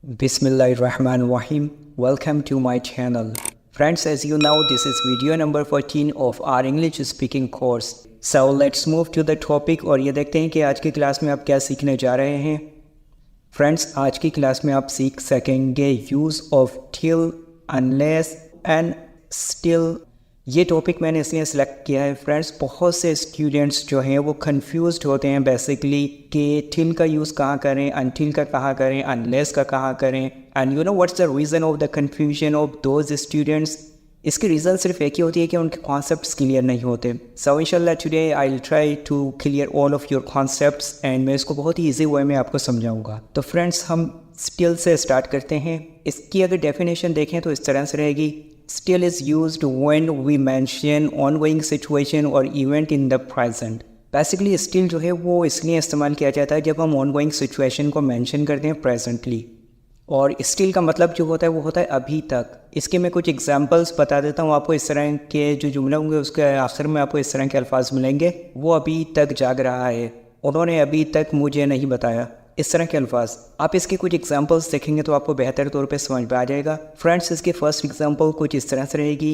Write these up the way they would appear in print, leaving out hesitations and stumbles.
Bismillahirrahmanirrahim. Welcome to my channel. Friends, as you know, this is video number 14 of our English speaking course. So let's move to the topic और ये देखते हैं कि आज की class में आप क्या सीखने जा रहे हैं. फ्रेंड्स, आज की क्लास में आप सीख सकेंगे use of till, unless and still. ये टॉपिक मैंने इसलिए सिलेक्ट किया है फ्रेंड्स, बहुत से स्टूडेंट्स जो हैं वो कंफ्यूज्ड होते हैं बेसिकली कि till का यूज़ कहाँ करें, until का कहाँ करें, unless का कहाँ करें. And you know what's the reason of the confusion of those students. इसकी रीज़न सिर्फ एक ही होती है कि उनके कॉन्सेप्ट्स क्लियर नहीं होते. सो इंशाल्लाह today I will try to clear all of your concepts and मैं इसको बहुत ही ईजी वे में आपको समझाऊंगा. तो फ्रेंड्स, हम स्टिल से स्टार्ट करते हैं. इसकी अगर डेफिनेशन देखें तो इस तरह से रहेगी. Still is used when we mention ongoing situation or event in the present. Basically still जो है वो इसलिए इस्तेमाल किया जाता है जब हम ongoing situation को मेंशन करते हैं प्रेजेंटली. और स्टिल का मतलब जो होता है वो होता है अभी तक. इसके मैं कुछ एग्जांपल्स बता देता हूँ आपको. इस तरह के जो जुमले होंगे उसके आखिर में आपको इस तरह के अल्फाज मिलेंगे. वो अभी तक जाग रहा है, उन्होंने अभी तक मुझे नहीं बताया. इस तरह के अल्फाज. आप इसके कुछ एग्जांपल्स देखेंगे तो आपको बेहतर तौर पे समझ में आ जाएगा. फ्रेंड्स, इसकी फर्स्ट एग्जांपल कुछ इस तरह से रहेगी.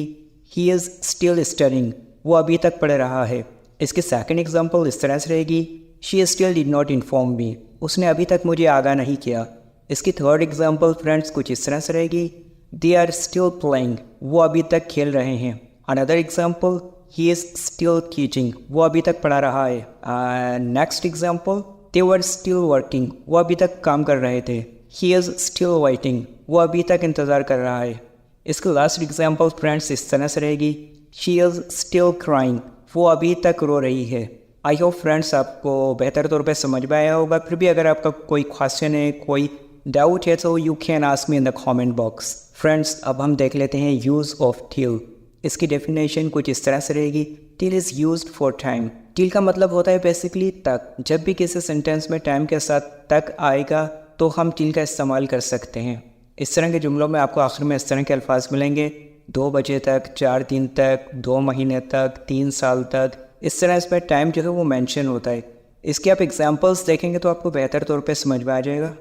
ही इज़ स्टिल स्टडिंग. वो अभी तक पढ़ रहा है. इसकी सेकंड एग्जांपल इस तरह से रहेगी. She still did not inform me. उसने अभी तक मुझे आगाह नहीं किया. इसकी थर्ड एग्जांपल फ्रेंड्स कुछ इस तरह से रहेगी. They are still playing. वो अभी तक खेल रहे हैं. Another example, he is still teaching. वो अभी तक पढ़ा रहा है. Next example, they were still working. वो अभी तक काम कर रहे थे. he is still waiting. वो अभी तक इंतज़ार कर रहा है. इसकी लास्ट एग्जांपल फ्रेंड्स इस तरह से रहेगी. she is still crying. वो अभी तक रो रही है. आई होप फ्रेंड्स आपको बेहतर तौर पे समझ में आया होगा. फिर भी अगर आपका कोई क्वेश्चन है, कोई डाउट है तो you can ask me in the comment box. Friends, अब हम देख लेते हैं यूज़ ऑफ till. इसकी डेफिनेशन कुछ इस तरह से रहेगी. till is used for time. till का मतलब होता है बेसिकली तक. जब भी किसी सेंटेंस में टाइम के साथ तक आएगा तो हम till का इस्तेमाल कर सकते हैं. इस तरह के जुमलों में आपको आखिर में इस तरह के अल्फाज मिलेंगे. 2 बजे तक, 4 दिन तक, 2 महीने तक, 3 साल तक. इस तरह इसमें टाइम जो है वो मेंशन होता है. इसके आप एग्जांपल्स देखेंगे तो आपको बेहतर तौर पे समझ में आ जाएगा.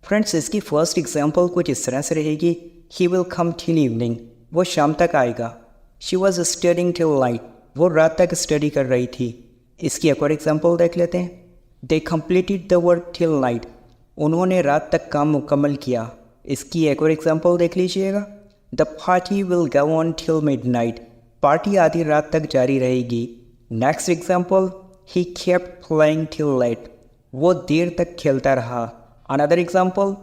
फ्रेंड्स, इसकी फर्स्ट एग्जांपल कुछ इस तरह से रहेगी. He will come till evening. वो शाम तक आएगा. She was studying till night. वो रात तक स्टडी कर रही थी. इसकी एक और एग्जांपल देख लेते हैं. They completed the work till night. उन्होंने रात तक काम मुकम्मल किया. इसकी एक और एग्जांपल देख लीजिएगा. The party will go on till midnight. Party आधी रात तक जारी रहेगी. Next example, he kept playing till late. वो देर तक खेलता रहा. Another example,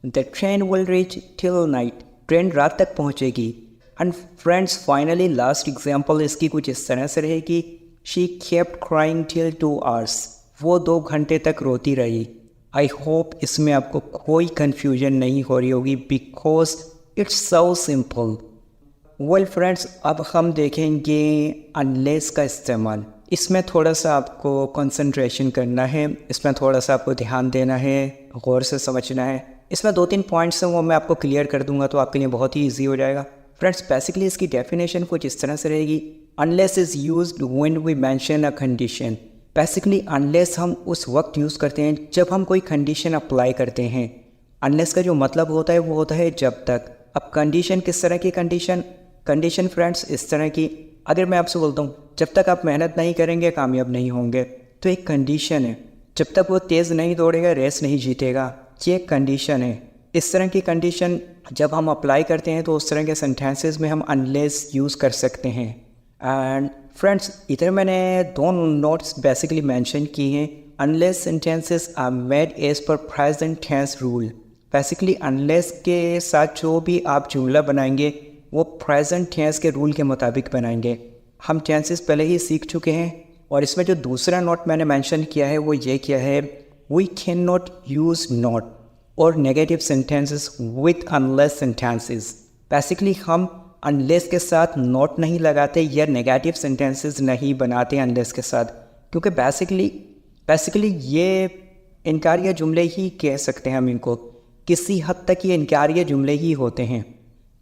the train will reach till night. Train रात तक पहुंचेगी. And friends, finally last example इसकी कुछ इस तरह से रहेगी. She kept crying till 2 hours. वो 2 घंटे तक रोती रही. आई होप इसमें आपको कोई कन्फ्यूजन नहीं हो रही होगी because it's so simple. Well friends, अब हम देखेंगे अनलेस का इस्तेमाल. इसमें थोड़ा सा आपको कंसंट्रेशन करना है. इसमें थोड़ा सा आपको ध्यान देना है, गौर से समझना है. इसमें 2-3 पॉइंट्स हैं वो मैं आपको क्लियर कर दूंगा तो आपके लिए बहुत ही ईजी हो जाएगा. फ्रेंड्स, बेसिकली इसकी डेफिनेशन कुछ इस तरह से रहेगी. Unless is used when we mention a condition. Basically unless हम उस वक्त यूज़ करते हैं जब हम कोई कंडीशन अप्लाई करते हैं. अनलेस का जो मतलब होता है वो होता है जब तक. अब कंडीशन किस तरह की कंडीशन फ्रेंड्स इस तरह की. अगर मैं आपसे बोलता हूँ जब तक आप मेहनत नहीं करेंगे कामयाब नहीं होंगे, तो एक कंडीशन है. जब तक वो तेज़ नहीं दौड़ेगा रेस नहीं जीतेगा, ये एक कंडीशन है. इस तरह की कंडीशन जब हम अप्लाई करते हैं तो उस तरह के सेंटेंसेस में हम अनलेस यूज़ कर सकते हैं. एंड फ्रेंड्स, इधर मैंने 2 नोट्स बेसिकली मेंशन किए हैं. Unless sentences are made as per present tense rule. Basically unless के साथ जो भी आप जुमला बनाएंगे वो प्रेजेंट टेंस के रूल के मुताबिक बनाएंगे. हम टेंसेस पहले ही सीख चुके हैं. और इसमें जो दूसरा नोट मैंने मेंशन किया है वो ये किया है, we can not use not और negative sentences with unless sentences. Basically हम अनलेस के साथ नॉट नहीं लगाते या नेगेटिव सेंटेंसेस नहीं बनाते अनलेस के साथ, क्योंकि बेसिकली ये इनकारिया जुमले ही कह सकते हैं हम इनको. किसी हद तक ये इनकारिया जुमले ही होते हैं,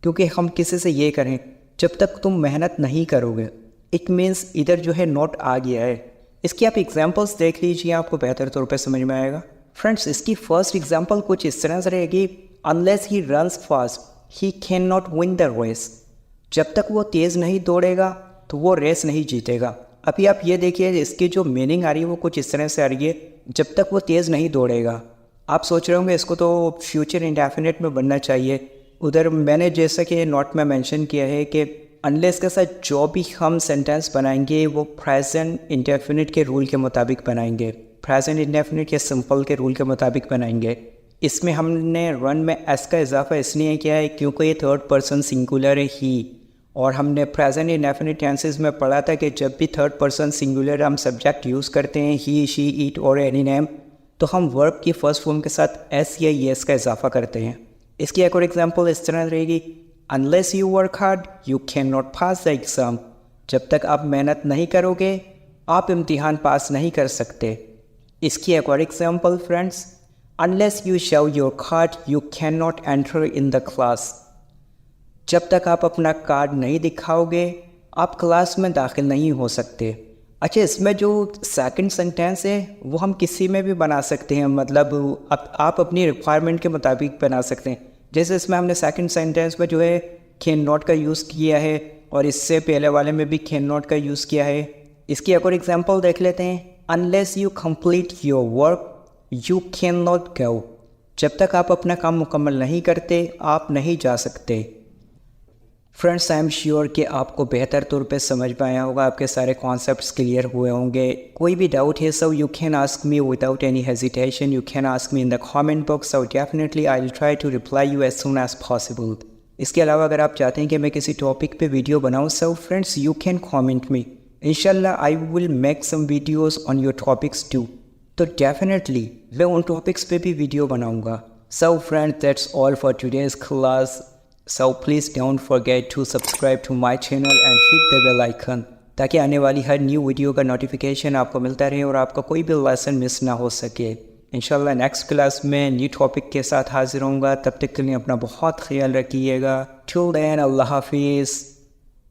क्योंकि हम किसी से ये करें जब तक तुम मेहनत नहीं करोगे, इट मीन्स इधर जो है नॉट आ गया है. इसकी आप एग्जांपल्स देख लीजिए, आपको बेहतर तौर पे समझ में आएगा. फ्रेंड्स, इसकी फर्स्ट एग्जांपल कुछ इस तरह से रहेगी. Unless he runs fast he can not win the race. जब तक वो तेज़ नहीं दौड़ेगा तो वो रेस नहीं जीतेगा। अभी आप ये देखिए, इसकी जो मीनिंग आ रही है वो कुछ इस तरह से आ रही है, जब तक वो तेज़ नहीं दौड़ेगा। आप सोच रहे होंगे इसको तो फ्यूचर इंडेफिनिट में बनना चाहिए। उधर मैंने जैसा कि नोट में मेंशन किया है कि अनलेस के साथ जो भी हम सेंटेंस बनाएंगे वो प्रेजेंट इंडेफिनिट के रूल के मुताबिक बनाएंगे, प्रेजेंट इंडेफिनिट या सिंपल के रूल के मुताबिक बनाएंगे। इसमें हमने रन में एस का इजाफा इसलिए किया है क्योंकि ये थर्ड पर्सन सिंगुलर है ही, और हमने प्रेजेंट इंडेफिनिट टेंसेस में पढ़ा था कि जब भी थर्ड पर्सन सिंगुलर हम सब्जेक्ट यूज़ करते हैं ही, शी, इट और एनी नेम, तो हम वर्ब की फर्स्ट फॉर्म के साथ एस या येस का इजाफा करते हैं। इसकी एक और एग्जांपल इस तरह रहेगी, unless you work hard you can not pass the exam. जब तक आप मेहनत नहीं करोगे आप इम्तिहान पास नहीं कर सकते। इसकी एक और example friends, unless you show your card you can not enter in the class. जब तक आप अपना कार्ड नहीं दिखाओगे आप क्लास में दाखिल नहीं हो सकते। अच्छा, इसमें जो सेकंड सेंटेंस है वो हम किसी में भी बना सकते हैं, मतलब आप अपनी रिक्वायरमेंट के मुताबिक बना सकते हैं। जैसे इसमें हमने सेकंड सेंटेंस में जो है कैन नॉट का यूज़ किया है और इससे पहले वाले में भी कैन नॉट का यूज़ किया है। इसकी एक और एग्जांपल देख लेते हैं, unless you complete your work you can not go. जब तक आप अपना काम मुकम्मल नहीं करते आप नहीं जा सकते। फ्रेंड्स, आई एम श्योर कि आपको बेहतर तौर पे समझ में आया होगा, आपके सारे कॉन्सेप्ट्स क्लियर हुए होंगे। कोई भी डाउट है so you can ask me without any hesitation, you can ask me in the comment box, so definitely I will try to reply you as soon as possible. इसके अलावा अगर आप चाहते हैं कि मैं किसी टॉपिक पे वीडियो बनाऊँ, so friends you can comment me, इंशाल्लाह I will make some videos on your topics too. तो डेफिनेटली मैं उन टॉपिक्स पे भी वीडियो बनाऊँगा। So friends, that's all for today's class. So please don't forget to subscribe to my channel and hit the bell icon ताकि आने वाली हर new video का नोटिफिकेशन आपको मिलता रहे और आपका कोई भी लेसन मिस ना हो सके। इंशाल्लाह नेक्स्ट क्लास में न्यू टॉपिक के साथ हाजिर होऊंगा। तब तक के लिए अपना बहुत ख्याल रखिएगा। Till then, अल्लाह हाफिज़।